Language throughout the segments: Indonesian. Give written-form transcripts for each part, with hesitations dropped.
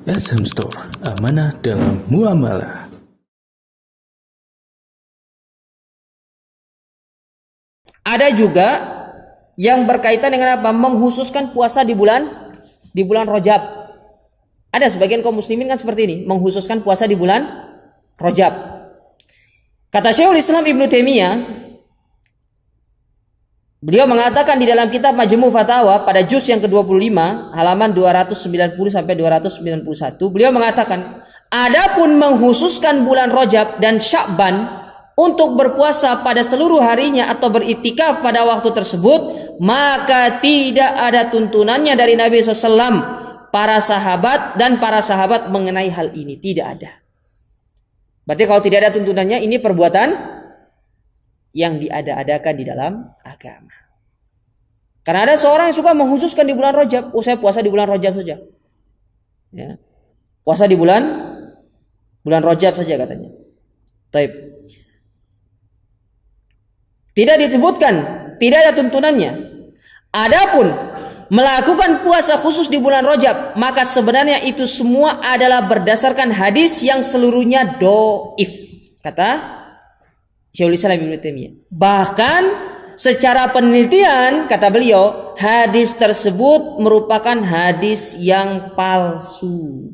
SM Store, amanah dalam muamalah. Ada juga yang berkaitan dengan apa? Menghususkan puasa di bulan Rajab. Ada sebagian kaum muslimin kan seperti ini, menghususkan puasa di bulan Rajab. Kata Syekhul Islam Ibnu Taimiyah, beliau mengatakan di dalam kitab Majmu' Fatawa pada juz yang ke-25 halaman 290 sampai 291, beliau mengatakan, adapun menghususkan bulan Rajab dan Sya'ban untuk berpuasa pada seluruh harinya atau beriktikaf pada waktu tersebut, maka tidak ada tuntunannya dari Nabi SAW, para sahabat dan para sahabat mengenai hal ini. Tidak ada. Berarti kalau tidak ada tuntunannya, ini perbuatan yang diada-adakan di dalam agama. Karena ada seorang yang suka menghususkan di bulan Rajab. Oh, saya puasa di bulan Rajab saja. Ya. Puasa di bulan Rajab saja katanya. Taib. Tidak disebutkan, tidak ada tuntunannya. Adapun melakukan puasa khusus di bulan Rajab, maka sebenarnya itu semua adalah berdasarkan hadis yang seluruhnya dhaif, kata Syekhul Islam Ibnu Taimiyah. Bahkan secara penelitian, kata beliau, hadis tersebut merupakan hadis yang palsu.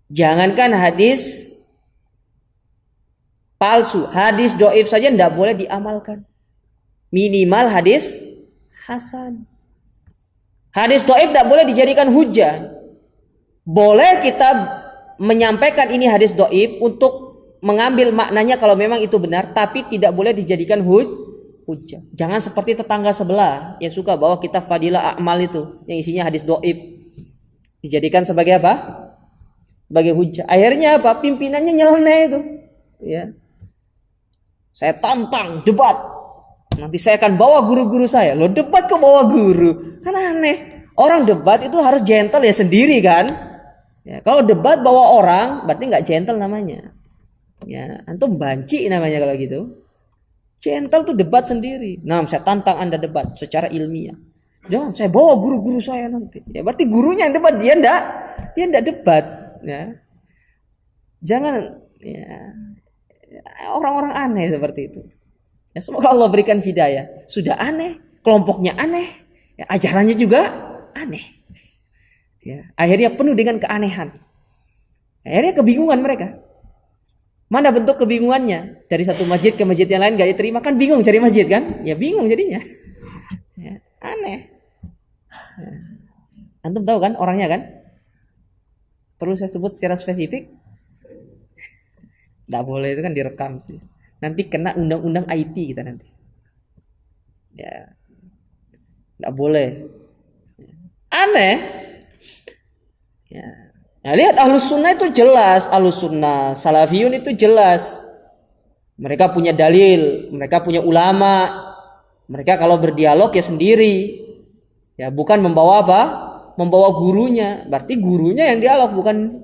Jangankan hadis palsu, hadis dhaif saja tidak boleh diamalkan. Minimal hadis hasan. Hadis dhaif tidak boleh dijadikan hujah. Boleh kita menyampaikan ini hadis dhaif untuk mengambil maknanya kalau memang itu benar, tapi tidak boleh dijadikan hujah. Jangan seperti tetangga sebelah yang suka bawa kitab Fadilah A'mal itu yang isinya hadis dhaif, dijadikan sebagai apa? Sebagai hujah. Akhirnya apa? Pimpinannya nyeleneh itu. Ya. Saya tantang debat. Nanti saya akan bawa guru-guru saya. Lo debat ke bawa guru? Kan aneh. Orang debat itu harus gentle ya sendiri kan? Ya, kalau debat bawa orang berarti nggak gentle namanya. Ya, antum banci namanya kalau gitu. Gentle tuh debat sendiri. Nah, saya tantang Anda debat secara ilmiah. Jangan saya bawa guru-guru saya nanti. Ya, berarti gurunya yang debat, dia enggak debat, ya. Jangan ya, orang-orang aneh seperti itu. Ya, semoga Allah berikan hidayah. Sudah aneh, kelompoknya aneh, ya, ajarannya juga aneh. Ya, akhirnya penuh dengan keanehan. Akhirnya kebingungan mereka. Mana bentuk kebingungannya? Dari satu masjid ke masjid yang lain gak diterima, kan bingung cari masjid kan? Ya bingung jadinya. Ya, aneh. Ya. Antum tahu kan orangnya kan? Perlu saya sebut secara spesifik? Nggak boleh, itu kan direkam. Nanti kena undang-undang IT kita nanti. Ya, nggak boleh. Aneh. Ya. Nah, lihat Ahlus Sunnah itu jelas, Ahlus Sunnah, Salafiyun itu jelas. Mereka punya dalil, mereka punya ulama. Mereka kalau berdialog ya sendiri. Ya, bukan membawa apa? Membawa gurunya. Berarti gurunya yang dialog, bukan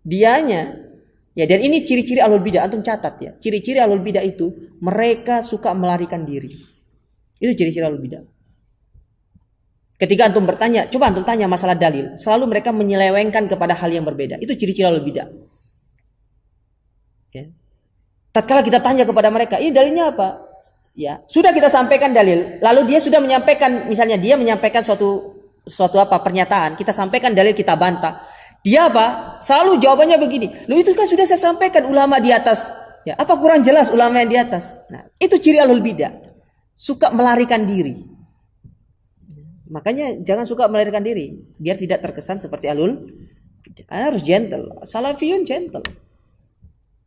dianya. Ya, dan ini ciri-ciri ahlul bidah, antum catat ya. Ciri-ciri ahlul bidah itu mereka suka melarikan diri. Itu ciri-ciri ahlul bidah. Ketika antum bertanya, coba antum tanya masalah dalil, selalu mereka menyelewengkan kepada hal yang berbeda. Itu ciri-ciri ahlul bidah. Ya. Tatkala kita tanya kepada mereka, ini dalilnya apa? Ya, sudah kita sampaikan dalil, lalu dia sudah menyampaikan, misalnya dia menyampaikan suatu apa pernyataan, kita sampaikan dalil, kita bantah. Dia apa? Selalu jawabannya begini. Loh, itu kan sudah saya sampaikan ulama di atas. Ya, apa kurang jelas ulama yang di atas? Nah, itu ciri ahlul bidah. Suka melarikan diri. Makanya jangan suka melarikan diri biar tidak terkesan seperti ahlul bidah. Harus gentle. Salafiyun gentle.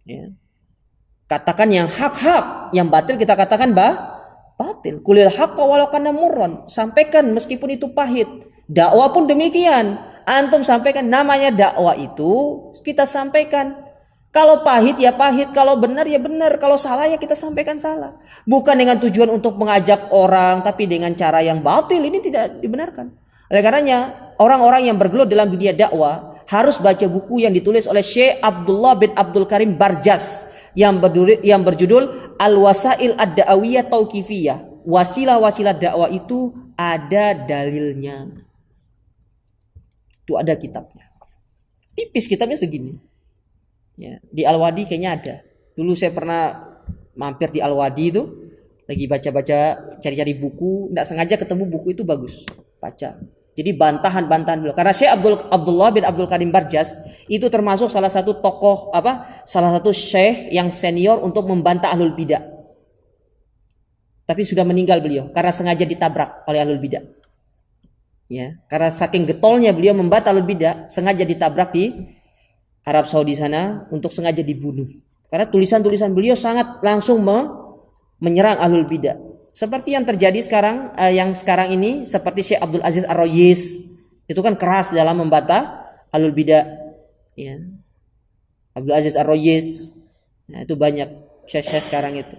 Ya. Katakan yang hak-hak, yang batil kita katakan batil. Kulil haqqa walau kana murran. Sampaikan meskipun itu pahit. Dakwah pun demikian. Antum sampaikan, namanya dakwah itu kita sampaikan. Kalau pahit ya pahit, kalau benar ya benar, kalau salah ya kita sampaikan salah. Bukan dengan tujuan untuk mengajak orang, tapi dengan cara yang batil, ini tidak dibenarkan. Oleh karenanya, orang-orang yang bergelut dalam dunia dakwah harus baca buku yang ditulis oleh Syekh Abdullah bin Abdul Karim Barjas yang berjudul Al-Wasail Ad-Da'awiyah Tauqifiyah. Wasilah-wasilah dakwah itu ada dalilnya. Itu ada kitabnya. Tipis kitabnya segini. Ya, di Al-Wadi kayaknya ada. Dulu saya pernah mampir di Al-Wadi itu, lagi baca-baca, cari-cari buku, tidak sengaja ketemu buku itu bagus, baca. Jadi bantahan-bantahan dulu. Karena Syekh Abdullah bin Abdul Karim Barjas itu termasuk salah satu tokoh salah satu syekh yang senior untuk membantah ahlul bidah. Tapi sudah meninggal beliau karena sengaja ditabrak oleh ahlul bidah. Ya, karena saking getolnya beliau membantah ahlul bidah, sengaja ditabrak di Arab Saudi sana untuk sengaja dibunuh. Karena tulisan-tulisan beliau sangat langsung menyerang ahlul bidah. Seperti yang terjadi sekarang, yang sekarang ini seperti Syekh Abdul Aziz Ar-Royis, itu kan keras dalam membantah ahlul bidah. Ya. Abdul Aziz Ar-Royis, nah, itu banyak syekh-syekh sekarang itu.